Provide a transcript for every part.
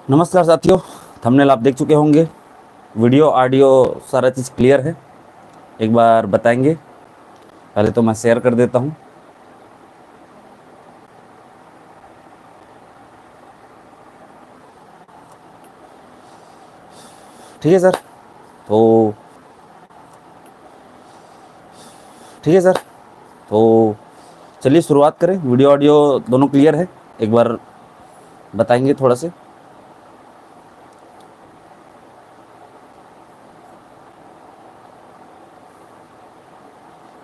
नमस्कार साथियों, थंबनेल आप देख चुके होंगे। वीडियो ऑडियो सारा चीज़ क्लियर है। एक बार बताएंगे। पहले तो मैं शेयर कर देता हूँ। ठीक है सर। तो ठीक है सर। तो चलिए शुरुआत करें। वीडियो ऑडियो दोनों क्लियर है। एक बार बताएंगे थोड़ा से।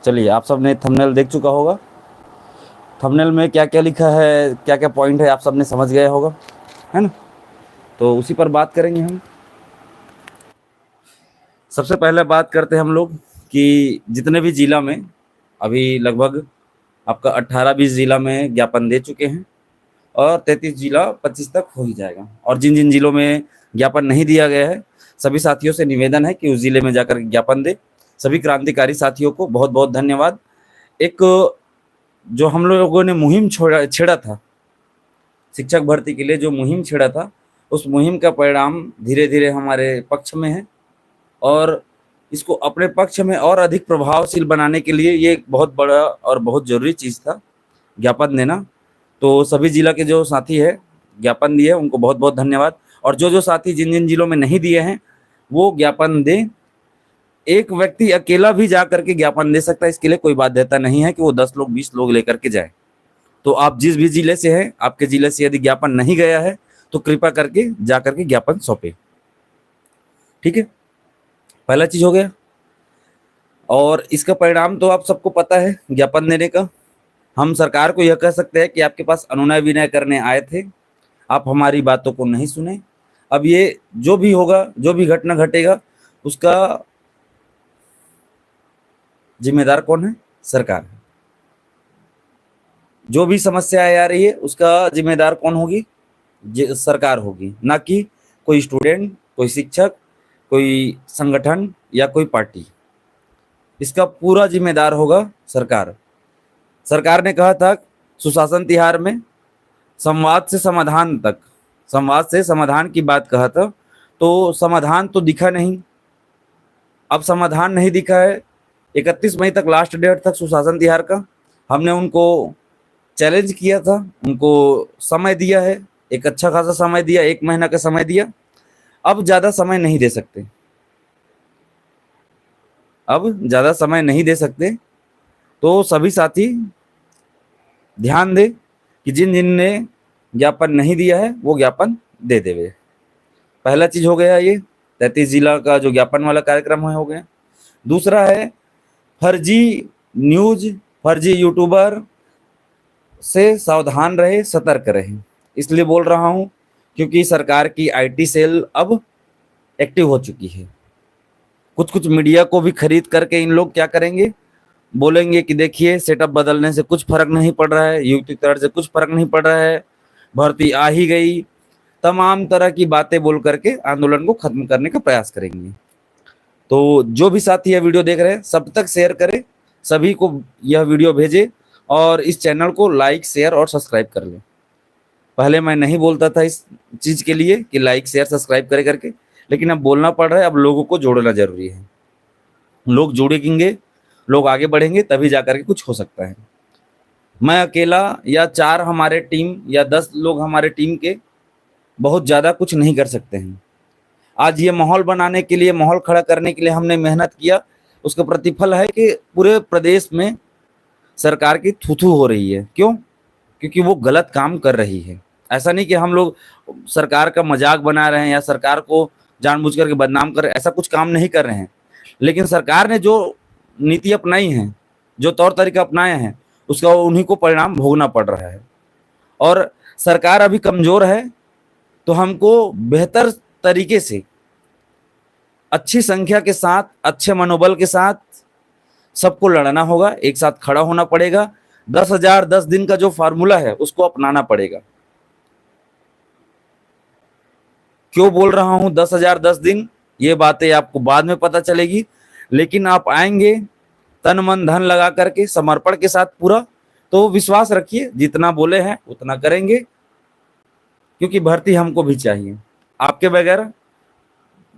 चलिए, आप सब ने थंबनेल देख चुका होगा। थंबनेल में क्या क्या लिखा है, क्या क्या पॉइंट है, आप सब ने समझ गया होगा, है ना। तो उसी पर बात करेंगे हम। सबसे पहले बात करते हैं हम लोग कि जितने भी ज़िला में अभी लगभग आपका 18-20 ज़िला में ज्ञापन दे चुके हैं और 33 ज़िला 25 तक हो ही जाएगा। और जिन जिन ज़िलों में ज्ञापन नहीं दिया गया है, सभी साथियों से निवेदन है कि उस ज़िले में जाकर ज्ञापन दें। सभी क्रांतिकारी साथियों को बहुत बहुत धन्यवाद। एक जो हम लोगों ने मुहिम छेड़ा था, शिक्षक भर्ती के लिए जो मुहिम छेड़ा था, उस मुहिम का परिणाम धीरे धीरे हमारे पक्ष में है और इसको अपने पक्ष में और अधिक प्रभावशील बनाने के लिए ये एक बहुत बड़ा और बहुत ज़रूरी चीज़ था, ज्ञापन देना। तो सभी ज़िला के जो साथी है ज्ञापन दिए, उनको बहुत बहुत धन्यवाद। और जो जो साथी जिन जिन ज़िलों में नहीं दिए हैं वो ज्ञापन दें। एक व्यक्ति अकेला भी जा करके ज्ञापन दे सकता है, इसके लिए कोई बाध्यता नहीं है कि वो 10 लोग 20 लोग लेकर के जाए। तो आप जिस भी ज़िले से हैं, आपके ज़िले से यदि ज्ञापन नहीं गया है तो कृपया करके जा करके ज्ञापन सौंपे। ठीक है, पहला चीज़ हो गया। और इसका परिणाम तो आप सबको पता है ज्ञापन देने का। हम सरकार को यह कह सकते हैं कि आपके पास अनुनय विनय करने आए थे, आप हमारी बातों को नहीं सुने। अब ये जो भी होगा, जो भी घटना घटेगा, उसका जिम्मेदार कौन है? सरकार है। जो भी समस्याएं आ रही है उसका जिम्मेदार कौन होगी? सरकार होगी, ना कि कोई स्टूडेंट, कोई शिक्षक, कोई संगठन या कोई पार्टी। इसका पूरा जिम्मेदार होगा सरकार। सरकार ने कहा था सुशासन तिहार में संवाद से समाधान तक, संवाद से समाधान की बात कहा था, तो समाधान तो दिखा नहीं। अब समाधान नहीं दिखा है। 31 मई तक लास्ट डेट तक सुशासन तिहार का। हमने उनको चैलेंज किया था, उनको समय दिया है, एक अच्छा खासा समय दिया, 1 महीना का समय दिया। अब ज़्यादा समय नहीं दे सकते, अब ज़्यादा समय नहीं दे सकते। तो सभी साथी ध्यान दें कि जिन जिन ने ज्ञापन नहीं दिया है वो ज्ञापन दे देवे। पहला चीज़ हो गया ये 33 जिला का जो ज्ञापन वाला कार्यक्रम है, हो गया। दूसरा है फर्जी न्यूज, फर्जी यूट्यूबर से सावधान रहे, सतर्क रहे। इसलिए बोल रहा हूँ क्योंकि सरकार की आईटी सेल अब एक्टिव हो चुकी है। कुछ कुछ मीडिया को भी खरीद करके इन लोग क्या करेंगे, बोलेंगे कि देखिए सेटअप बदलने से कुछ फर्क नहीं पड़ रहा है, युक्तिकरण से कुछ फर्क नहीं पड़ रहा है, भर्ती आ ही गई। तमाम तरह की बातें बोल करके आंदोलन को खत्म करने का प्रयास करेंगे। तो जो भी साथी यह वीडियो देख रहे हैं सब तक शेयर करें, सभी को यह वीडियो भेजें और इस चैनल को लाइक शेयर और सब्सक्राइब कर लें। पहले मैं नहीं बोलता था इस चीज़ के लिए कि लाइक शेयर सब्सक्राइब करे करके, लेकिन अब बोलना पड़ रहा है। अब लोगों को जोड़ना जरूरी है। लोग जुड़ेंगे, लोग आगे बढ़ेंगे, तभी जा करके कुछ हो सकता है। मैं अकेला या 4 हमारे टीम या 10 लोग हमारे टीम के बहुत ज़्यादा कुछ नहीं कर सकते हैं। आज ये माहौल बनाने के लिए, माहौल खड़ा करने के लिए हमने मेहनत किया, उसका प्रतिफल है कि पूरे प्रदेश में सरकार की थू-थू हो रही है। क्यों? क्योंकि वो गलत काम कर रही है। ऐसा नहीं कि हम लोग सरकार का मजाक बना रहे हैं या सरकार को जानबूझ करके बदनाम कर रहे हैं, ऐसा कुछ काम नहीं कर रहे हैं। लेकिन सरकार ने जो नीति अपनाई है, जो तौर तरीका अपनाए हैं, उसका उन्हीं को परिणाम भोगना पड़ रहा है। और सरकार अभी कमजोर है, तो हमको बेहतर तरीके से, अच्छी संख्या के साथ, अच्छे मनोबल के साथ सबको लड़ना होगा, एक साथ खड़ा होना पड़ेगा। 10,000 10 दिन का जो फार्मूला है उसको अपनाना पड़ेगा। क्यों बोल रहा हूं 10,000 10 दिन? ये बातें आपको बाद में पता चलेगी, लेकिन आप आएंगे तन मन धन लगा करके, समर्पण के साथ पूरा, तो विश्वास रखिए जितना बोले हैं उतना करेंगे, क्योंकि भर्ती हमको भी चाहिए। आपके बगैर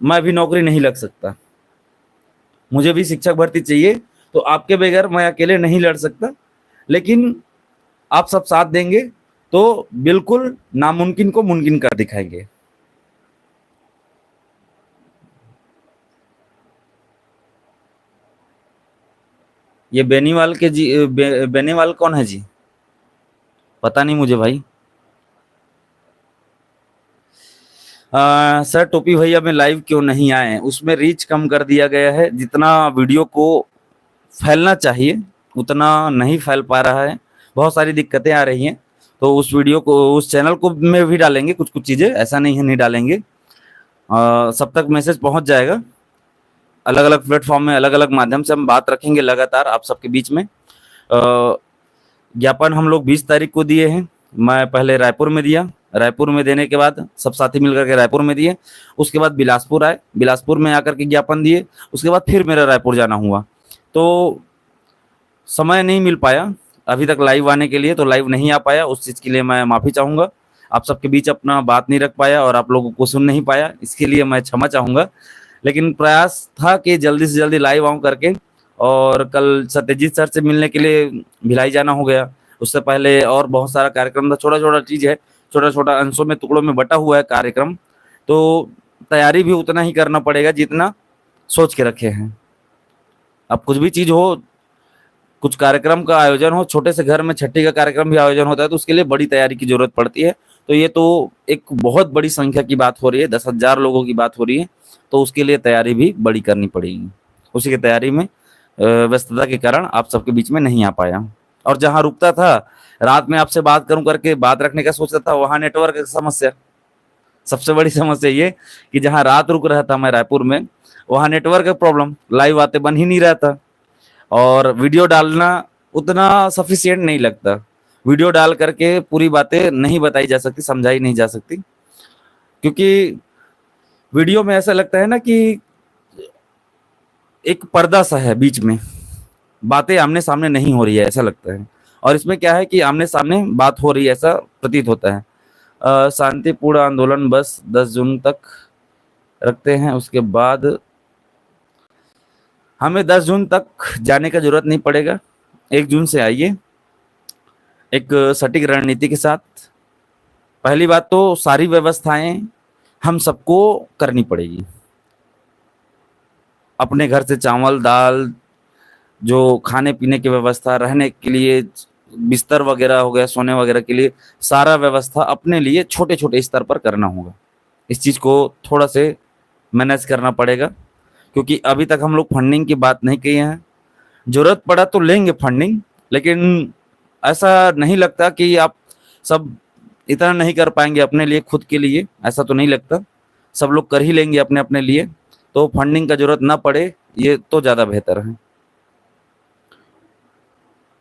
मैं भी नौकरी नहीं लग सकता, मुझे भी शिक्षक भर्ती चाहिए, तो आपके बगैर मैं अकेले नहीं लड़ सकता। लेकिन आप सब साथ देंगे तो बिल्कुल नामुमकिन को मुमकिन कर दिखाएंगे। ये बेनीवाल के जी बेनीवाल कौन है जी? पता नहीं मुझे भाई। सर टोपी भैया में लाइव क्यों नहीं आए? उसमें रीच कम कर दिया गया है, जितना वीडियो को फैलना चाहिए उतना नहीं फैल पा रहा है, बहुत सारी दिक्कतें आ रही हैं। तो उस वीडियो को उस चैनल को में भी डालेंगे कुछ कुछ चीज़ें, ऐसा नहीं है नहीं डालेंगे। सब तक मैसेज पहुंच जाएगा, अलग अलग प्लेटफॉर्म में अलग अलग माध्यम से हम बात रखेंगे लगातार आप सबके बीच में। ज्ञापन हम लोग 20 तारीख को दिए हैं, मैं पहले रायपुर में दिया, रायपुर में देने के बाद सब साथी मिलकर के रायपुर में दिए, उसके बाद बिलासपुर आए, बिलासपुर में आकर के ज्ञापन दिए, उसके बाद फिर मेरा रायपुर जाना हुआ। तो समय नहीं मिल पाया अभी तक लाइव आने के लिए, तो लाइव नहीं आ पाया, उस चीज़ के लिए मैं माफ़ी चाहूँगा। आप सबके बीच अपना बात नहीं रख पाया और आप लोगों को सुन नहीं पाया, इसके लिए मैं क्षमा चाहूँगा। लेकिन प्रयास था कि जल्दी से जल्दी लाइव आऊँ करके। और कल सत्यजीत सर से मिलने के लिए भिलाई जाना हो गया, उससे पहले और बहुत सारा कार्यक्रम था, छोटा छोटा चीज़ है, छोटा छोटा अंशों में टुकड़ों में बटा हुआ है कार्यक्रम, तो तैयारी भी उतना ही करना पड़ेगा जितना सोच के रखे हैं। अब कुछ भी चीज़ हो, कुछ कार्यक्रम का आयोजन हो, छोटे से घर में छठी का कार्यक्रम भी आयोजन होता है, तो उसके लिए बड़ी तैयारी की जरूरत पड़ती है। तो ये तो एक बहुत बड़ी संख्या की बात हो रही है, 10,000 लोगों की बात हो रही है, तो उसके लिए तैयारी भी बड़ी करनी पड़ेगी। उसी की तैयारी में व्यस्तता के कारण आप सबके बीच में नहीं आ पाया। और जहाँ रुकता था, रात में आपसे बात करूं करके बात रखने का सोचता था, वहाँ नेटवर्क की समस्या, सबसे बड़ी समस्या ये कि जहाँ रात रुक रहा था मैं रायपुर में, वहाँ नेटवर्क का प्रॉब्लम, लाइव आते बन ही नहीं रहा था। और वीडियो डालना उतना सफिशिएंट नहीं लगता, वीडियो डाल करके पूरी बातें नहीं बताई जा सकती, समझाई नहीं जा सकती, क्योंकि वीडियो में ऐसा लगता है ना कि एक पर्दा सा है बीच में, बातें आमने सामने नहीं हो रही है ऐसा लगता है। और इसमें क्या है कि आमने सामने बात हो रही है ऐसा प्रतीत होता है। शांतिपूर्ण आंदोलन बस 10 जून तक रखते हैं, उसके बाद हमें 10 जून तक जाने का जरूरत नहीं पड़ेगा, 1 जून से आइए एक सटीक रणनीति के साथ। पहली बात तो सारी व्यवस्थाएं हम सबको करनी पड़ेगी, अपने घर से चावल दाल, जो खाने पीने की व्यवस्था, रहने के लिए बिस्तर वगैरह हो गया, सोने वगैरह के लिए सारा व्यवस्था अपने लिए छोटे छोटे स्तर पर करना होगा। इस चीज़ को थोड़ा से मैनेज करना पड़ेगा, क्योंकि अभी तक हम लोग फंडिंग की बात नहीं किए हैं। जरूरत पड़ा तो लेंगे फंडिंग, लेकिन ऐसा नहीं लगता कि आप सब इतना नहीं कर पाएंगे अपने लिए, खुद के लिए, ऐसा तो नहीं लगता। सब लोग कर ही लेंगे अपने अपने लिए, तो फंडिंग का जरूरत ना पड़े ये तो ज़्यादा बेहतर है।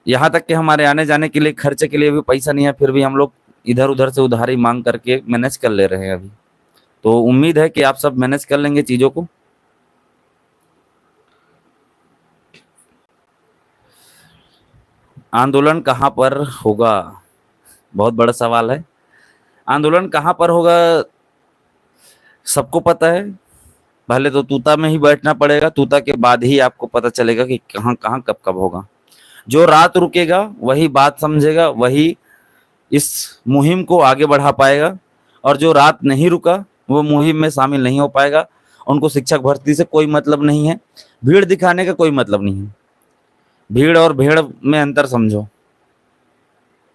यहाँ तक कि हमारे आने जाने के लिए, खर्चे के लिए भी पैसा नहीं है, फिर भी हम लोग इधर उधर से उधारी मांग करके मैनेज कर ले रहे हैं अभी। तो उम्मीद है कि आप सब मैनेज कर लेंगे चीज़ों को। आंदोलन कहाँ पर होगा? बहुत बड़ा सवाल है। आंदोलन कहाँ पर होगा सबको पता है, पहले तो तूता में ही बैठना पड़ेगा, तूता के बाद ही आपको पता चलेगा कि कहाँ कहाँ कब कब होगा। जो रात रुकेगा वही बात समझेगा, वही इस मुहिम को आगे बढ़ा पाएगा, और जो रात नहीं रुका वो मुहिम में शामिल नहीं हो पाएगा। उनको शिक्षक भर्ती से कोई मतलब नहीं है, भीड़ दिखाने का कोई मतलब नहीं है। भीड़ और भेड़ में अंतर समझो,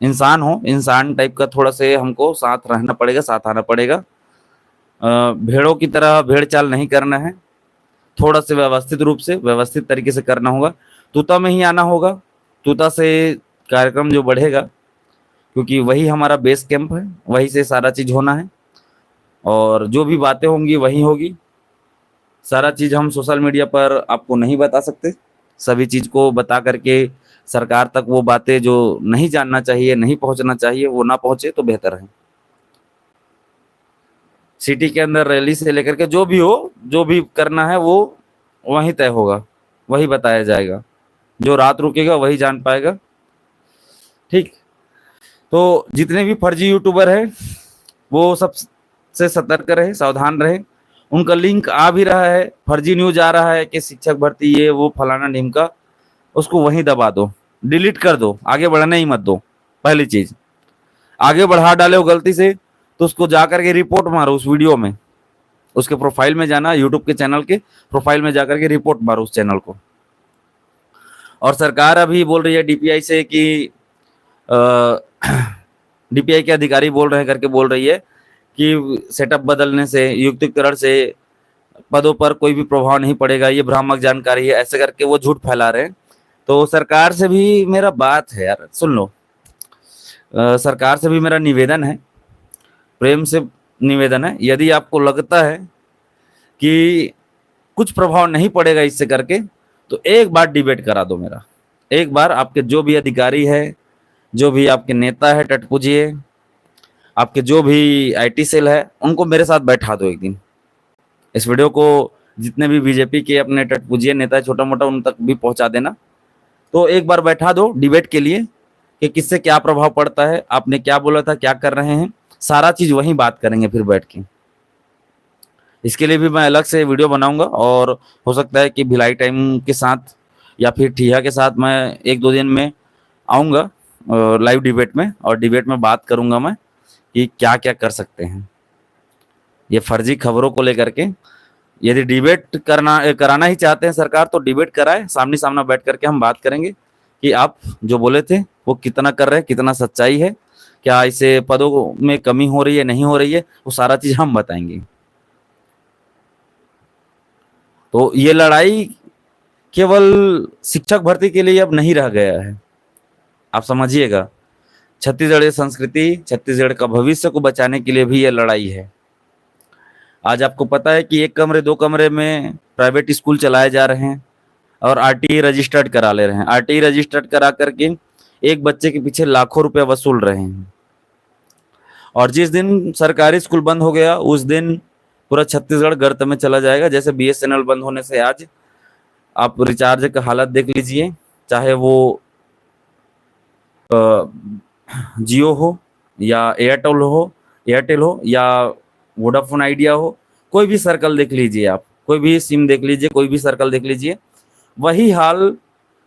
इंसान हो, इंसान टाइप का थोड़ा से हमको साथ रहना पड़ेगा, साथ आना पड़ेगा। भेड़ों की तरह भेड़ चाल नहीं करना है, थोड़ा से व्यवस्थित रूप से व्यवस्थित तरीके से करना होगा। तूता में ही आना होगा, तूता से कार्यक्रम जो बढ़ेगा, क्योंकि वही हमारा बेस कैंप है, वहीं से सारा चीज़ होना है, और जो भी बातें होंगी वही होगी। सारा चीज़ हम सोशल मीडिया पर आपको नहीं बता सकते, सभी चीज़ को बता करके सरकार तक वो बातें जो नहीं जानना चाहिए, नहीं पहुंचना चाहिए, वो ना पहुंचे तो बेहतर है। सिटी के अंदर रैली से लेकर के जो भी हो, जो भी करना है वो वहीं तय होगा, वही बताया जाएगा। जो रात रुकेगा वही जान पाएगा। ठीक, तो जितने भी फर्जी यूट्यूबर हैं वो सब से सतर्क रहे, सावधान रहे। उनका लिंक आ भी रहा है, फर्जी न्यूज आ रहा है कि शिक्षक भर्ती ये वो फलाना ढिमका, उसको वहीं दबा दो, डिलीट कर दो, आगे बढ़ने ही मत दो। पहली चीज, आगे बढ़ा डाले हो गलती से तो उसको जाकर के रिपोर्ट मारो उस वीडियो में, उसके प्रोफाइल में जाना, यूट्यूब के चैनल के प्रोफाइल में जाकर के रिपोर्ट मारो उस चैनल को। और सरकार अभी बोल रही है डीपीआई से कि डीपीआई के अधिकारी बोल रहे हैं करके बोल रही है कि सेटअप बदलने से, युक्तिकरण से पदों पर कोई भी प्रभाव नहीं पड़ेगा, ये भ्रामक जानकारी है, ऐसे करके वो झूठ फैला रहे हैं। तो सरकार से भी मेरा बात है यार, सुन लो, सरकार से भी मेरा निवेदन है, प्रेम से निवेदन है, यदि आपको लगता है कि कुछ प्रभाव नहीं पड़ेगा इससे करके, तो एक बार डिबेट करा दो मेरा। एक बार आपके जो भी अधिकारी है, जो भी आपके नेता है टटपुजिए, आपके जो भी आईटी सेल है, उनको मेरे साथ बैठा दो एक दिन। इस वीडियो को जितने भी बीजेपी के अपने टटपुजिए नेता है छोटा मोटा, उन तक भी पहुंचा देना। तो एक बार बैठा दो डिबेट के लिए कि किससे क्या प्रभाव पड़ता है, आपने क्या बोला था, क्या कर रहे हैं, सारा चीज वहीं बात करेंगे फिर बैठ के। इसके लिए भी मैं अलग से वीडियो बनाऊंगा, और हो सकता है कि भिलाई टाइम के साथ या फिर ठिया के साथ मैं 1-2 दिन में आऊँगा लाइव डिबेट में, और डिबेट में बात करूंगा मैं कि क्या क्या कर सकते हैं ये फर्जी खबरों को लेकर के। यदि डिबेट कराना ही चाहते हैं सरकार, तो डिबेट कराए, सामने सामने बैठ करके हम बात करेंगे कि आप जो बोले थे वो कितना कर रहे हैं, कितना सच्चाई है, क्या इससे पदों में कमी हो रही है, नहीं हो रही है, वो सारा चीज हम बताएंगे। तो ये लड़ाई केवल शिक्षक भर्ती के लिए अब नहीं रह गया है, आप समझिएगा। छत्तीसगढ़ संस्कृति, छत्तीसगढ़ का भविष्य को बचाने के लिए भी ये लड़ाई है। आज आपको पता है कि 1 कमरे 2 कमरे में प्राइवेट स्कूल चलाए जा रहे हैं और आरटीई रजिस्टर्ड करा ले रहे हैं। आरटीई रजिस्टर्ड करा करके एक बच्चे के पीछे लाखों रुपए वसूल रहे हैं। और जिस दिन सरकारी स्कूल बंद हो गया, उस दिन पूरा छत्तीसगढ़ गर्त में चला जाएगा। जैसे बीएसएनएल बंद होने से आज आप रिचार्ज का हालत देख लीजिए, चाहे वो जियो हो या एयरटेल हो या वोडाफोन आइडिया हो, कोई भी सर्कल देख लीजिए आप, कोई भी सिम देख लीजिए, कोई भी सर्कल देख लीजिए, वही हाल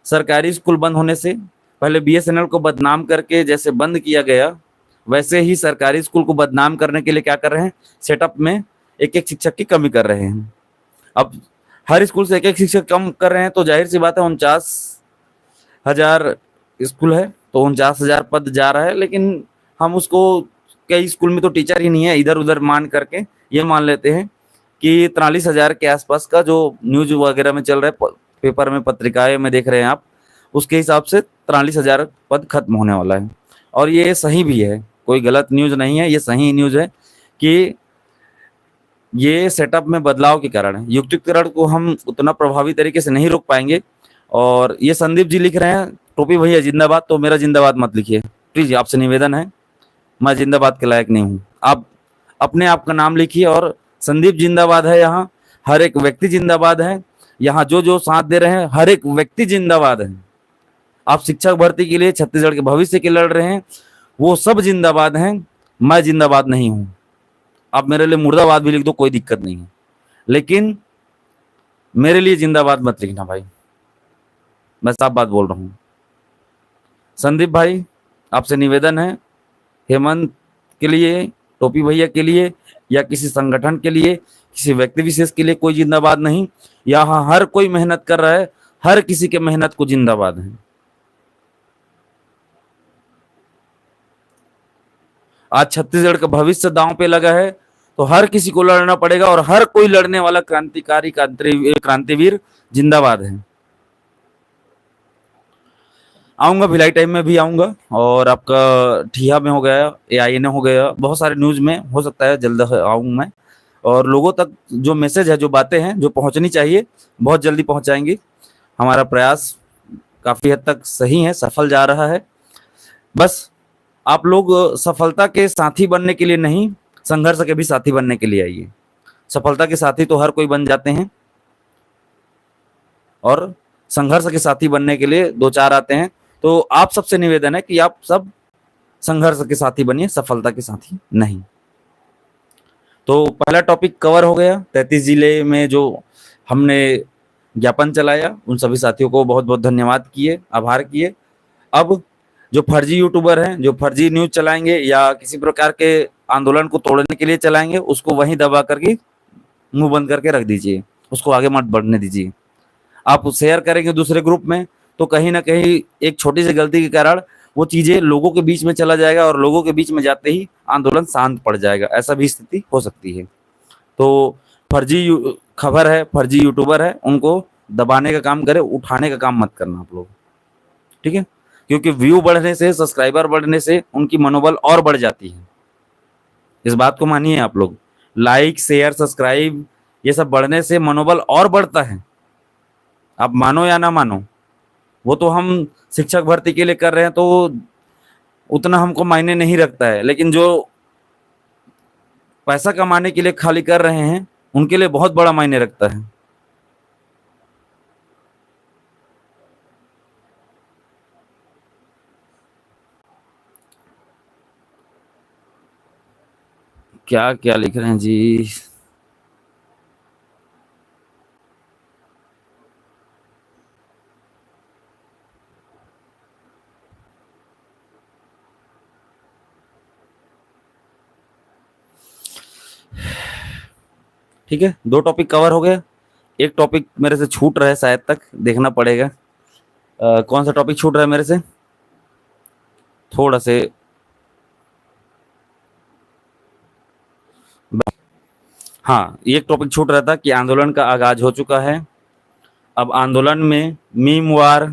सरकारी स्कूल बंद होने से पहले बीएसएनएल को बदनाम करके जैसे बंद किया गया, वैसे ही सरकारी स्कूल को बदनाम करने के लिए क्या कर रहे हैं, सेटअप में एक एक शिक्षक की कमी कर रहे हैं। अब हर स्कूल से एक एक शिक्षक कम कर रहे हैं, तो जाहिर सी बात है 49,000 स्कूल है तो 49,000 पद जा रहा है। लेकिन हम उसको, कई स्कूल में तो टीचर ही नहीं है, इधर उधर मान करके ये मान लेते हैं कि 43,000 के आसपास का जो न्यूज वगैरह में चल रहा है, पेपर में, पत्रिकाएं में देख रहे हैं आप, उसके हिसाब से 43,000 पद खत्म होने वाला है। और ये सही भी है, कोई गलत न्यूज नहीं है, ये सही न्यूज है कि ये सेटअप में बदलाव के कारण है। युक्तिकरण को हम उतना प्रभावी तरीके से नहीं रोक पाएंगे। और ये संदीप जी लिख रहे हैं टोपी भैया जिंदाबाद, तो मेरा जिंदाबाद मत लिखिए प्लीज, आपसे निवेदन है, मैं जिंदाबाद के लायक नहीं हूँ। आप अपने आप का नाम लिखिए, और संदीप जिंदाबाद है, यहाँ हर एक व्यक्ति जिंदाबाद है, यहाँ जो जो साथ दे रहे हैं हर एक व्यक्ति जिंदाबाद है। आप शिक्षक भर्ती के लिए, छत्तीसगढ़ के भविष्य के लड़ रहे हैं, वो सब जिंदाबाद हैं, मैं जिंदाबाद नहीं हूँ। आप मेरे लिए मुर्दाबाद भी लिख दो, कोई दिक्कत नहीं है, लेकिन मेरे लिए जिंदाबाद मत लिखना भाई, मैं साफ बात बोल रहा हूँ। संदीप भाई, आपसे निवेदन है, हेमंत के लिए, टोपी भैया के लिए, या किसी संगठन के लिए, किसी व्यक्ति विशेष के लिए कोई जिंदाबाद नहीं। यहाँ हर कोई मेहनत कर रहा है, हर किसी के मेहनत को जिंदाबाद है। आज छत्तीसगढ़ का भविष्य दांव पे लगा है, तो हर किसी को लड़ना पड़ेगा, और हर कोई लड़ने वाला क्रांतिकारी क्रांतिवीर जिंदाबाद है। आऊँगा, भिलाई टाइम में भी आऊँगा, और आपका ठिया में हो गया, AIN हो गया, बहुत सारे न्यूज़ में हो सकता है जल्द आऊँ मैं। और लोगों तक जो मैसेज है, जो बातें हैं जो पहुँचनी चाहिए, बहुत जल्दी पहुँचाएंगे। हमारा प्रयास काफ़ी हद तक सही है, सफल जा रहा है। बस आप लोग सफलता के साथी बनने के लिए नहीं, संघर्ष के भी साथी बनने के लिए आइए। सफलता के साथी तो हर कोई बन जाते हैं, और संघर्ष के साथी बनने के लिए 2-4 आते हैं। तो आप सबसे निवेदन है कि आप सब संघर्ष के साथी बनिए, सफलता के साथी नहीं। तो पहला टॉपिक कवर हो गया। 33 जिले में जो हमने ज्ञापन चलाया, उन सभी साथियों को बहुत बहुत धन्यवाद किए, आभार किए। अब जो फर्जी यूट्यूबर हैं, जो फर्जी न्यूज चलाएंगे या किसी प्रकार के आंदोलन को तोड़ने के लिए चलाएंगे, उसको वहीं दबा करके मुंह बंद करके रख दीजिए, उसको आगे मत बढ़ने दीजिए। आप शेयर करेंगे दूसरे ग्रुप में तो कहीं ना कहीं एक छोटी सी गलती के कारण वो चीजें लोगों के बीच में चला जाएगा और लोगों के बीच में जाते ही आंदोलन शांत पड़ जाएगा, ऐसा भी स्थिति हो सकती है। तो फर्जी खबर है, फर्जी यूट्यूबर है, उनको दबाने का काम करे, उठाने का काम मत करना आप लोग, ठीक है? क्योंकि व्यू बढ़ने से, सब्सक्राइबर बढ़ने से उनकी मनोबल और बढ़ जाती है। इस बात को मानिए आप लोग, लाइक शेयर सब्सक्राइब ये सब बढ़ने से मनोबल और बढ़ता है। आप मानो या ना मानो, वो तो हम शिक्षक भर्ती के लिए कर रहे हैं तो उतना हमको मायने नहीं रखता है, लेकिन जो पैसा कमाने के लिए खाली कर रहे हैं उनके लिए बहुत बड़ा मायने रखता है। क्या क्या लिख रहे हैं जी? ठीक है, 2 टॉपिक कवर हो गए। एक टॉपिक मेरे से छूट रहा है, शायद तक देखना पड़ेगा। कौन सा टॉपिक छूट रहा है मेरे से? थोड़ा से हाँ, एक टॉपिक छूट रहा था कि आंदोलन का आगाज हो चुका है। अब आंदोलन में मीम वार,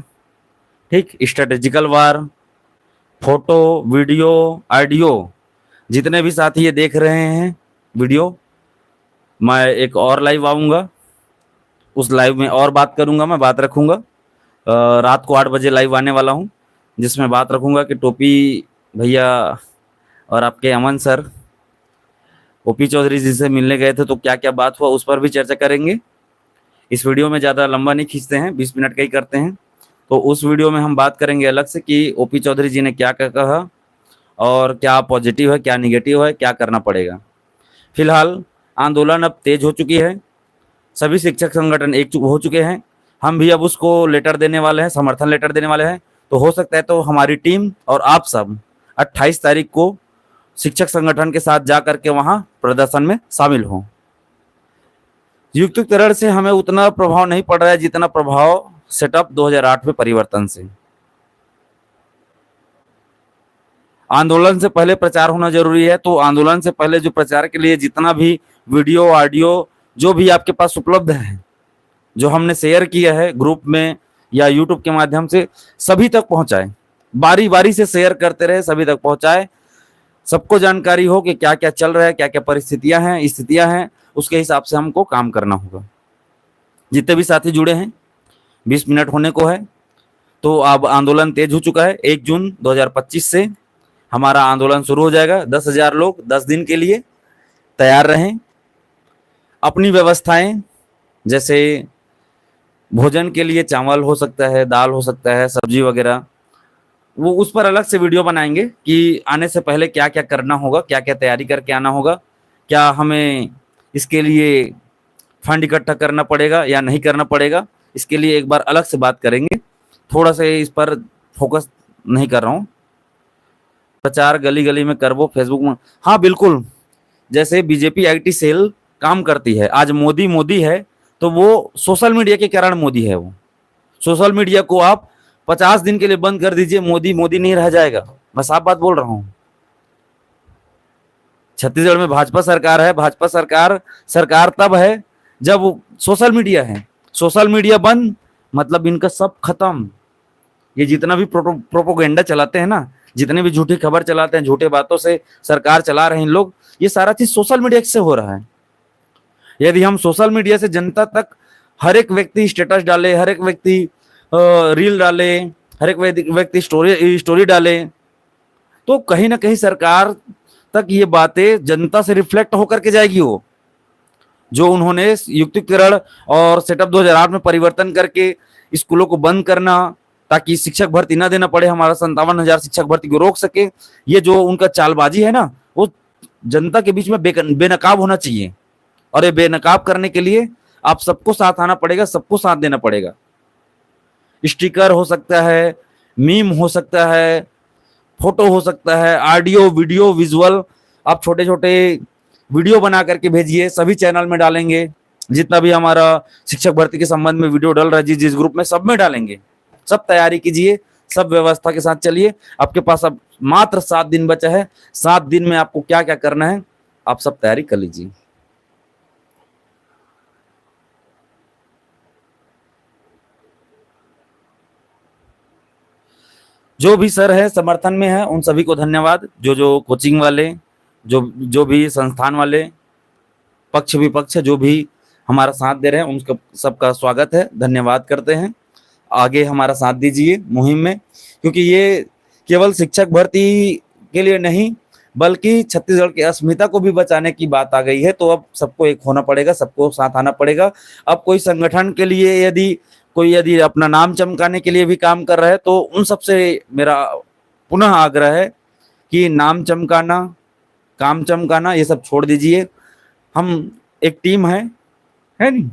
ठीक, स्ट्रेटेजिकल वार, फोटो, वीडियो, ऑडियो, जितने भी साथी ये देख रहे हैं वीडियो, मैं एक और लाइव आऊँगा, उस लाइव में और बात करूँगा, मैं बात रखूँगा। रात को 8 बजे लाइव आने वाला हूँ, जिसमें बात रखूँगा कि टोपी भैया और आपके अमन सर ओपी चौधरी जी से मिलने गए थे तो क्या क्या बात हुआ, उस पर भी चर्चा करेंगे। इस वीडियो में ज़्यादा लंबा नहीं खींचते हैं, 20 मिनट का ही करते हैं। तो उस वीडियो में हम बात करेंगे अलग से कि ओपी चौधरी जी ने क्या क्या कहा और क्या पॉजिटिव है, क्या निगेटिव है, क्या करना पड़ेगा। फिलहाल आंदोलन अब तेज हो चुकी है, सभी शिक्षक संगठन एक हो चुके हैं, हम भी अब उसको लेटर देने वाले हैं, समर्थन लेटर देने वाले हैं। तो हो सकता है तो हमारी टीम और आप सब 28 तारीख को शिक्षक संगठन के साथ जा करके वहां प्रदर्शन में शामिल हों। युक्तिकरण से हमें उतना प्रभाव नहीं पड़ रहा है जितना प्रभाव सेटअप 2008 में परिवर्तन से। आंदोलन से पहले प्रचार होना जरूरी है, तो आंदोलन से पहले जो प्रचार के लिए जितना भी वीडियो ऑडियो जो भी आपके पास उपलब्ध है, जो हमने शेयर किया है ग्रुप में या यूट्यूब के माध्यम से, सभी तक पहुंचाए, बारी बारी से शेयर करते रहे, सभी तक पहुंचाए, सबको जानकारी हो कि क्या क्या चल रहा है, क्या क्या परिस्थितियां हैं, स्थितियां हैं, उसके हिसाब से हमको काम करना होगा। जितने भी साथी जुड़े हैं, 20 मिनट होने को है, तो अब आंदोलन तेज हो चुका है। 1 जून 2025 से हमारा आंदोलन शुरू हो जाएगा। 10,000 लोग 10 दिन के लिए तैयार रहें। अपनी व्यवस्थाएं, जैसे भोजन के लिए चावल हो सकता है, दाल हो सकता है, सब्जी वगैरह, वो उस पर अलग से वीडियो बनाएंगे कि आने से पहले क्या क्या करना होगा, क्या क्या तैयारी करके आना होगा, क्या हमें इसके लिए फंड इकट्ठा करना पड़ेगा या नहीं करना पड़ेगा, इसके लिए एक बार अलग से बात करेंगे। थोड़ा सा इस पर फोकस नहीं कर रहा हूँ। प्रचार गली गली में करवो, फेसबुक में, हाँ बिल्कुल, जैसे बीजेपी आईटी सेल काम करती है, आज मोदी मोदी है तो वो सोशल मीडिया के कारण मोदी है। वो सोशल मीडिया को आप 50 दिन के लिए बंद कर दीजिए, मोदी मोदी नहीं रह जाएगा। मैं साफ बात बोल रहा हूँ। छत्तीसगढ़ में भाजपा सरकार है, भाजपा सरकार तब है जब सोशल मीडिया है। सोशल मीडिया बंद मतलब इनका सब खत्म। ये जितना भी प्रोपोगेंडा चलाते हैं ना, जितने भी झूठी खबर चलाते हैं, झूठे बातों से सरकार चला रहे हैं लोग, ये सारा चीज सोशल मीडिया से हो रहा है। यदि हम सोशल मीडिया से जनता तक हर एक व्यक्ति स्टेटस डाले, हर एक व्यक्ति रील डाले, हर एक व्यक्ति स्टोरी डाले, तो कहीं ना कहीं सरकार तक ये बातें जनता से रिफ्लेक्ट होकर के जाएगी। वो जो उन्होंने युक्तिकरण और सेटअप 2008 में परिवर्तन करके स्कूलों को बंद करना ताकि शिक्षक भर्ती ना देना पड़े, हमारा 57,000 शिक्षक भर्ती को रोक सके, ये जो उनका चालबाजी है ना, वो जनता के बीच में बेनकाब होना चाहिए। और ये बेनकाब करने के लिए आप सबको साथ आना पड़ेगा, सबको साथ देना पड़ेगा। स्टिकर हो सकता है, मीम हो सकता है, फोटो हो सकता है, ऑडियो वीडियो विजुअल, आप छोटे छोटे वीडियो बना करके भेजिए, सभी चैनल में डालेंगे। जितना भी हमारा शिक्षक भर्ती के संबंध में वीडियो डल रहा है जिस ग्रुप में, सब में डालेंगे। सब तैयारी कीजिए, सब व्यवस्था के साथ चलिए। आपके पास अब मात्र 7 दिन बचा है। 7 दिन में आपको क्या क्या करना है आप सब तैयारी कर लीजिए। जो भी सर है समर्थन में है उन सभी को धन्यवाद। जो कोचिंग वाले, जो भी संस्थान वाले, पक्ष विपक्ष जो भी हमारा साथ दे रहे हैं उनका सबका स्वागत है, धन्यवाद करते हैं। आगे हमारा साथ दीजिए मुहिम में, क्योंकि ये केवल शिक्षक भर्ती के लिए नहीं बल्कि छत्तीसगढ़ की अस्मिता को भी बचाने की बात आ गई है। तो अब सबको एक होना पड़ेगा, सबको साथ आना पड़ेगा। अब कोई संगठन के लिए यदि अपना नाम चमकाने के लिए भी काम कर रहा है तो उन सबसे मेरा पुनः आग्रह है कि नाम चमकाना, काम चमकाना ये सब छोड़ दीजिए। हम एक टीम है नहीं,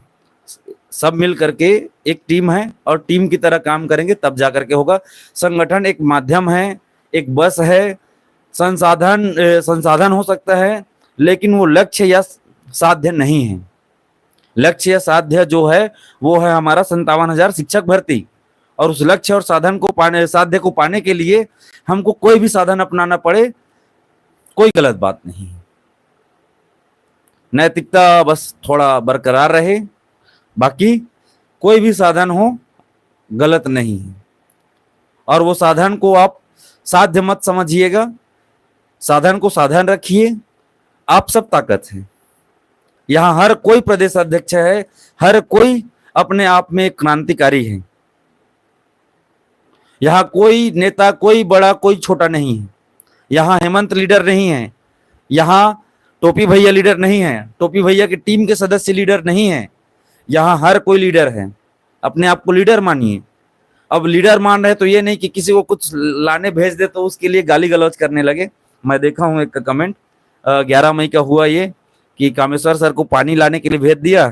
सब मिल करके एक टीम है और टीम की तरह काम करेंगे तब जा करके होगा। संगठन एक माध्यम है, एक बस है, संसाधन हो सकता है, लेकिन वो लक्ष्य या साध्य नहीं है। लक्ष्य या साध्य जो है वो है हमारा 57,000 शिक्षक भर्ती। और उस लक्ष्य और साध्य को पाने के लिए हमको कोई भी साधन अपनाना पड़े, कोई गलत बात नहीं है। नैतिकता बस थोड़ा बरकरार रहे, बाकी कोई भी साधन हो गलत नहीं है। और वो साधन को आप साध्य मत समझिएगा, साधन को साधन रखिए। आप सब ताकत है। यहाँ हर कोई प्रदेश अध्यक्ष है, हर कोई अपने आप में एक क्रांतिकारी है। यहाँ कोई नेता, कोई बड़ा कोई छोटा नहीं है। यहाँ हेमंत लीडर नहीं है, यहाँ टोपी भैया लीडर नहीं है, टोपी भैया की टीम के सदस्य लीडर नहीं है। यहाँ हर कोई लीडर है। अपने आप को लीडर मानिए। अब लीडर मान रहे तो ये नहीं कि किसी को कुछ लाने भेज दे तो उसके लिए गाली गलौज करने लगे। मैं देखा हूँ एक कमेंट 11 मई का हुआ ये कि कामेश्वर सर को पानी लाने के लिए भेज दिया,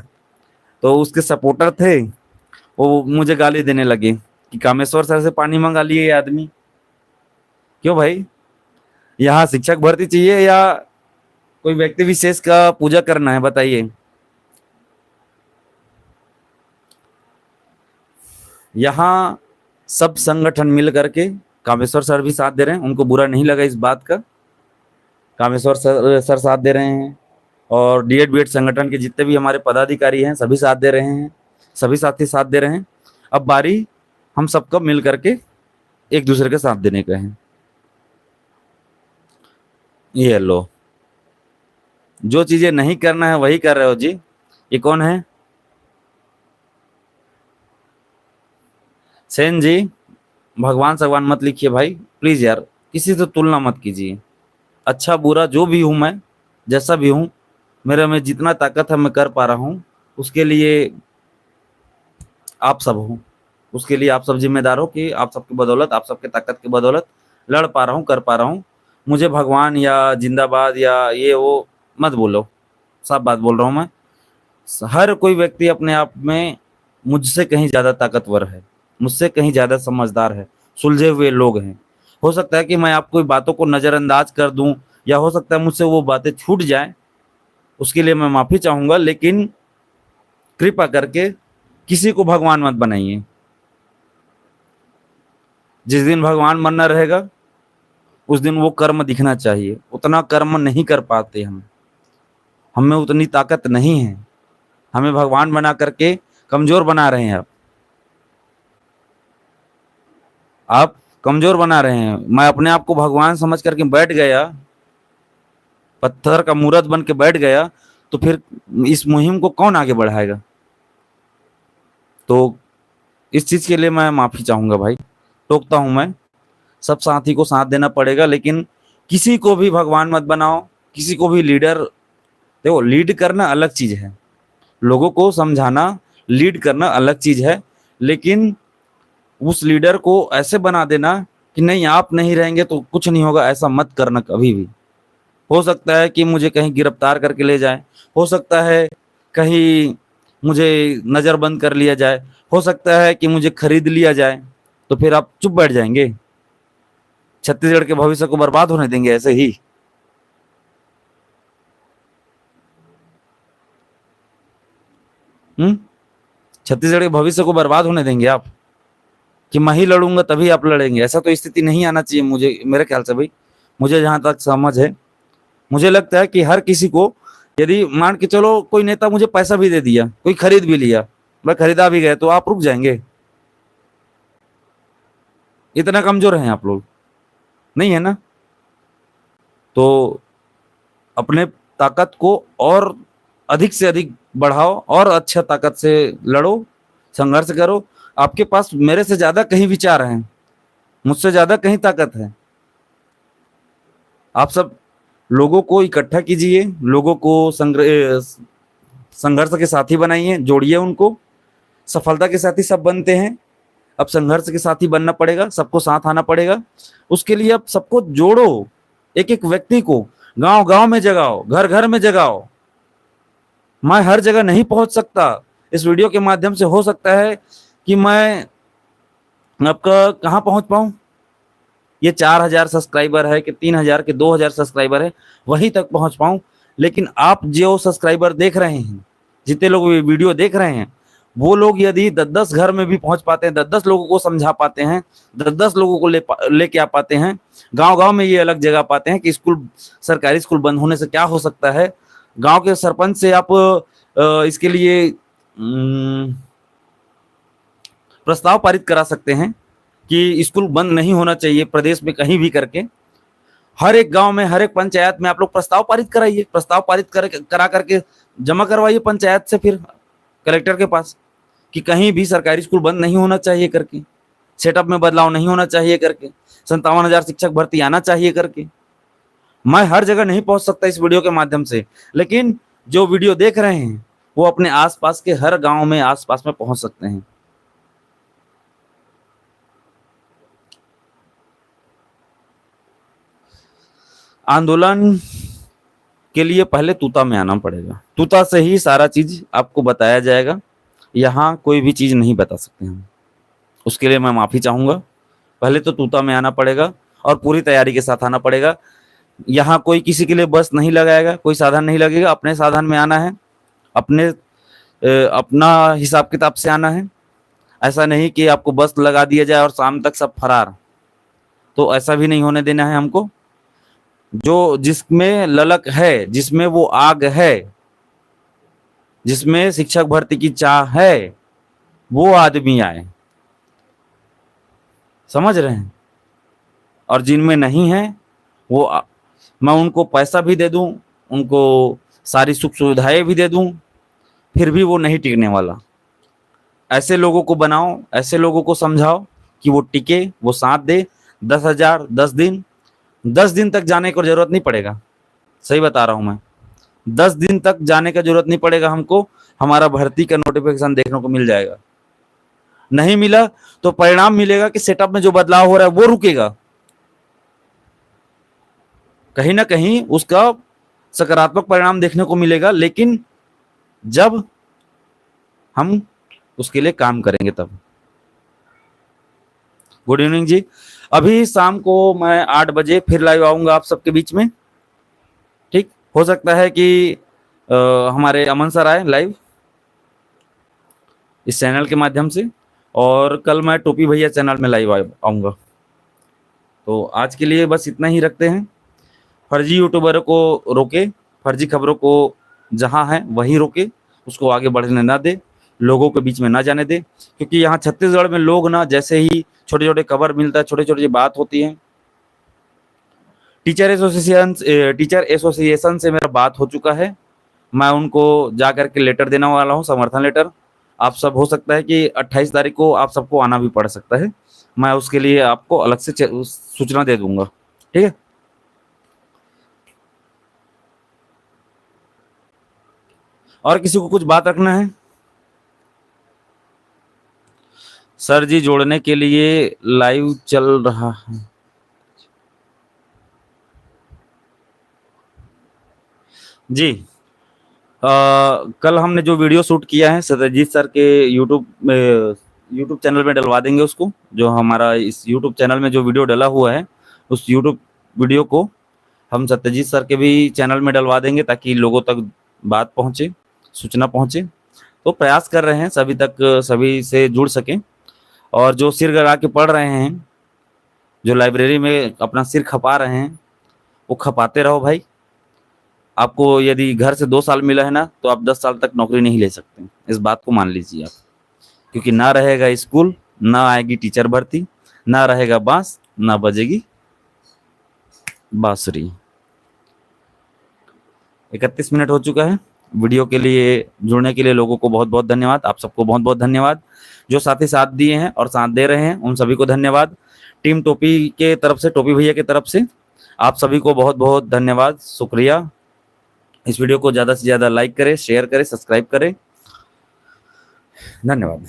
तो उसके सपोर्टर थे वो मुझे गाली देने लगे कि कामेश्वर सर से पानी मंगा लिए ये आदमी। क्यों भाई, यहाँ शिक्षक भर्ती चाहिए या कोई व्यक्ति विशेष का पूजा करना है, बताइए। यहाँ सब संगठन मिल करके, कामेश्वर सर भी साथ दे रहे हैं, उनको बुरा नहीं लगा इस बात का। कामेश्वर सर साथ दे रहे हैं और डीएड बीएड संगठन के जितने भी हमारे पदाधिकारी हैं सभी साथ दे रहे हैं, सभी साथी साथ दे रहे हैं। अब बारी हम सबको मिल करके एक दूसरे के साथ देने का है। ये लो, जो चीजें नहीं करना है वही कर रहे हो जी। ये कौन है? सेन जी, भगवान सगवान मत लिखिए भाई प्लीज यार, किसी से तुलना मत कीजिए। अच्छा बुरा जो भी हूं मैं, जैसा भी हूं, मेरे में जितना ताकत है मैं कर पा रहा हूं, उसके लिए आप सब हो, उसके लिए आप सब जिम्मेदार हो कि आप सबकी बदौलत, आप सबके ताकत की बदौलत लड़ पा रहा हूँ, कर पा रहा हूँ। मुझे भगवान या जिंदाबाद या ये वो मत बोलो, सब बात बोल रहा हूँ मैं। हर कोई व्यक्ति अपने आप में मुझसे कहीं ज़्यादा ताकतवर है, मुझसे कहीं ज़्यादा समझदार है, सुलझे हुए लोग हैं। हो सकता है कि मैं आपको बातों को नज़रअंदाज कर दूं या हो सकता है मुझसे वो बातें छूट जाएं, उसके लिए मैं माफ़ी चाहूँगा। लेकिन कृपा करके किसी को भगवान मत बनाइए। जिस दिन भगवान बनना रहेगा उस दिन वो कर्म दिखना चाहिए। उतना कर्म नहीं कर पाते हम, हमें उतनी ताकत नहीं है। हमें भगवान बना करके कमज़ोर बना रहे हैं। आप कमज़ोर बना रहे हैं। मैं अपने आप को भगवान समझ करके बैठ गया, पत्थर का मूर्त बन के बैठ गया, तो फिर इस मुहिम को कौन आगे बढ़ाएगा? तो इस चीज़ के लिए मैं माफ़ी चाहूँगा भाई, टोकता हूँ मैं। सब साथी को साथ देना पड़ेगा, लेकिन किसी को भी भगवान मत बनाओ, किसी को भी लीडर। देखो, लीड करना अलग चीज़ है, लोगों को समझाना, लीड करना अलग चीज़ है, लेकिन उस लीडर को ऐसे बना देना कि नहीं आप नहीं रहेंगे तो कुछ नहीं होगा, ऐसा मत करना कभी भी। हो सकता है कि मुझे कहीं गिरफ्तार करके ले जाए, हो सकता है कहीं मुझे नज़रबंद कर लिया जाए, हो सकता है कि मुझे खरीद लिया जाए, तो फिर आप चुप बैठ जाएंगे? छत्तीसगढ़ के भविष्य को बर्बाद होने देंगे ऐसे ही? हम्म? छत्तीसगढ़ के भविष्य को बर्बाद होने देंगे आप कि मैं ही लड़ूंगा तभी आप लड़ेंगे? ऐसा तो स्थिति नहीं आना चाहिए मुझे, मेरे ख्याल से भाई। मुझे जहां तक समझ है, मुझे लगता है कि हर किसी को, यदि मान के चलो कोई नेता मुझे पैसा भी दे दिया, कोई खरीद भी लिया, मैं खरीदा भी गया, तो आप रुक जाएंगे? इतना कमजोर हैं आप लोग? नहीं है ना? तो अपने ताकत को और अधिक से अधिक बढ़ाओ और अच्छा ताकत से लड़ो, संघर्ष करो। आपके पास मेरे से ज्यादा कहीं विचार हैं, मुझसे ज्यादा कहीं ताकत है। आप सब लोगों को इकट्ठा कीजिए, लोगों को संघर्ष के साथी बनाइए, जोड़िए उनको। सफलता के साथी सब बनते हैं, अब संघर्ष के साथी बनना पड़ेगा, सबको साथ आना पड़ेगा। उसके लिए अब सबको जोड़ो, एक एक व्यक्ति को गांव गांव में जगाओ, घर घर में जगाओ। मैं हर जगह नहीं पहुंच सकता, इस वीडियो के माध्यम से हो सकता है कि मैं आपका कहाँ पहुंच पाऊं। ये 4,000 सब्सक्राइबर है कि 3,000 के 2,000 सब्सक्राइबर है, वहीं तक पहुंच पाऊं। लेकिन आप जो सब्सक्राइबर देख रहे हैं, जितने लोग वीडियो देख रहे हैं, वो लोग यदि 10-10 घर में भी पहुंच पाते हैं, 10-10 लोगों को समझा पाते हैं, 10-10 लोगों को लेके आ पाते हैं, गांव गांव में ये अलग जगह पाते हैं कि स्कूल, सरकारी स्कूल बंद होने से क्या हो सकता है। गांव के सरपंच से आप इसके लिए प्रस्ताव पारित करा सकते हैं कि स्कूल बंद नहीं होना चाहिए प्रदेश में कहीं भी करके। हर एक गांव में, हर एक पंचायत में आप लोग प्रस्ताव पारित कराइए, प्रस्ताव पारित करा करके जमा करवाइए पंचायत से, फिर कलेक्टर के पास, कि कहीं भी सरकारी स्कूल बंद नहीं होना चाहिए करके, सेटअप में बदलाव नहीं होना चाहिए करके, 57,000 शिक्षक भर्ती आना चाहिए करके। मैं हर जगह नहीं पहुंच सकता इस वीडियो के माध्यम से, लेकिन जो वीडियो देख रहे हैं वो अपने आसपास के हर गांव में, आसपास में पहुंच सकते हैं। आंदोलन के लिए पहले तूता में आना पड़ेगा, तूता से ही सारा चीज आपको बताया जाएगा। यहाँ कोई भी चीज नहीं बता सकते हम, उसके लिए मैं माफी चाहूंगा। पहले तो तूता में आना पड़ेगा और पूरी तैयारी के साथ आना पड़ेगा। यहाँ कोई किसी के लिए बस नहीं लगाएगा, कोई साधन नहीं लगेगा, अपने साधन में आना है, अपने अपना हिसाब किताब से आना है। ऐसा नहीं कि आपको बस लगा दिया जाए और शाम तक सब फरार, तो ऐसा भी नहीं होने देना है हमको। जो जिसमें ललक है, जिसमें वो आग है, जिसमें शिक्षक भर्ती की चाह है, वो आदमी आए, समझ रहे हैं? और जिनमें नहीं है वो मैं उनको पैसा भी दे दूं, उनको सारी सुख सुविधाएं भी दे दूं, फिर भी वो नहीं टिकने वाला। ऐसे लोगों को बनाओ, ऐसे लोगों को समझाओ कि वो टिके, वो साथ दे। 10,000 10 दिन, 10 दिन तक जाने को जरूरत नहीं पड़ेगा, सही बता रहा हूं मैं। 10 दिन तक जाने का जरूरत नहीं पड़ेगा हमको, हमारा भर्ती का नोटिफिकेशन देखने को मिल जाएगा। नहीं मिला तो परिणाम मिलेगा कि सेटअप में जो बदलाव हो रहा है वो रुकेगा, कहीं ना कहीं उसका सकारात्मक परिणाम देखने को मिलेगा, लेकिन जब हम उसके लिए काम करेंगे तब। गुड इवनिंग जी। अभी शाम को मैं 8 बजे फिर लाइव आऊंगा आप सबके बीच में, ठीक? हो सकता है कि हमारे अमन सर आए लाइव इस चैनल के माध्यम से, और कल मैं टोपी भैया चैनल में लाइव आऊंगा। तो आज के लिए बस इतना ही रखते हैं। फर्जी यूट्यूबरों को रोके, फर्जी खबरों को जहां है वहीं रोके, उसको आगे बढ़ने ना दे, लोगों के बीच में ना जाने दे। क्योंकि यहाँ छत्तीसगढ़ में लोग ना, जैसे ही छोटे छोटे खबर मिलता है, छोटे छोटे बात होती है, टीचर एसोसिएशन से मेरा बात हो चुका है, मैं उनको जा करके लेटर देने वाला हूँ, समर्थन लेटर। आप सब, हो सकता है कि 28 तारीख को आप सबको आना भी पड़ सकता है, मैं उसके लिए आपको अलग से सूचना दे दूंगा, ठीक है? और किसी को कुछ बात रखना है? सर जी जोड़ने के लिए लाइव चल रहा है। जी। कल हमने जो वीडियो शूट किया है सत्यजीत सर के यूट्यूब चैनल में डलवा देंगे उसको। जो हमारा इस यूट्यूब चैनल में जो वीडियो डला हुआ है, उस यूट्यूब वीडियो को हम सत्यजीत सर के भी चैनल में डलवा देंगे ताकि लोगों तक बात पहुँचे, सूचना पहुँचे। तो प्रयास कर रहे हैं सभी तक, सभी से जुड़ सकें। और जो सिर गड़ा के पढ़ रहे हैं, जो लाइब्रेरी में अपना सिर खपा रहे हैं, वो खपाते रहो भाई। आपको यदि घर से 2 साल मिला है ना, तो आप 10 साल तक नौकरी नहीं ले सकते। इस बात को मान लीजिए आप। क्योंकि ना रहेगा स्कूल, ना आएगी टीचर भर्ती, ना रहेगा बाँस, ना बजेगी बाँसुरी। 31 मिनट हो चुका है। वीडियो के लिए जुड़ने के लिए लोगों को बहुत-बहुत धन्यवाद। आप सबको बहुत-बहुत धन्यवाद। जो साथी साथ दिए हैं और साथ दे रहे हैं, उन सभी को धन्यवाद। टीम टोपी के तरफ से, टोपी भैया की तरफ से आप सभी को बहुत-बहुत धन्यवाद, शुक्रिया। इस वीडियो को ज़्यादा से ज़्यादा लाइक करें, शेयर करें, सब्सक्राइब करें। धन्यवाद।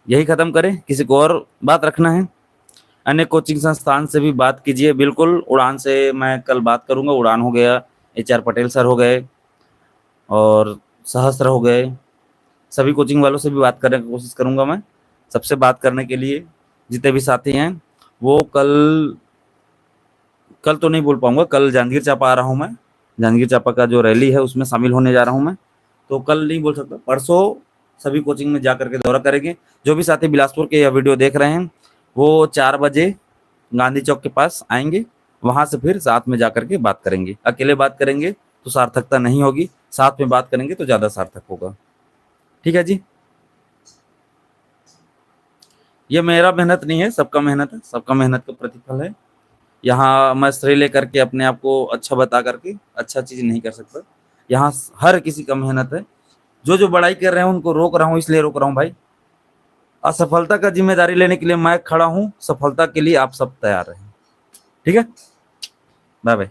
यही ख़त्म करें, किसी को और बात रखना है? अन्य कोचिंग संस्थान से भी बात कीजिए। बिल्कुल, उड़ान से मैं कल बात करूँगा। उड़ान हो गया, एचआर पटेल सर हो गए और सहस्त्र हो गए। सभी कोचिंग वालों से भी बात करने की कोशिश करूँगा मैं। सबसे बात करने के लिए जितने भी साथी हैं, वो कल तो नहीं बोल पाऊँगा। कल जांजगीर चांपा आ रहा हूँ मैं। जांजगीर चांपा का जो रैली है उसमें शामिल होने जा रहा हूँ मैं, तो कल नहीं बोल सकता। परसों सभी कोचिंग में जा करके दौरा करेंगे। जो भी साथी बिलासपुर के यह वीडियो देख रहे हैं, वो 4 बजे गांधी चौक के पास आएंगे। वहाँ से फिर साथ में जा करके बात करेंगे। अकेले बात करेंगे तो सार्थकता नहीं होगी, साथ में बात करेंगे तो ज़्यादा सार्थक होगा। ठीक है जी। ये मेरा मेहनत नहीं है, सबका मेहनत है, सबका मेहनत का प्रतिफल है। यहाँ मैं श्रेय लेकर के अपने आप को अच्छा बता करके अच्छा चीज़ नहीं कर सकता। यहाँ हर किसी का मेहनत है। जो बड़ाई कर रहे हैं उनको रोक रहा हूँ, इसलिए रोक रहा हूँ भाई। असफलता का जिम्मेदारी लेने के लिए मैं खड़ा हूँ, सफलता के लिए आप सब तैयार रहें। ठीक है, बाय बाय।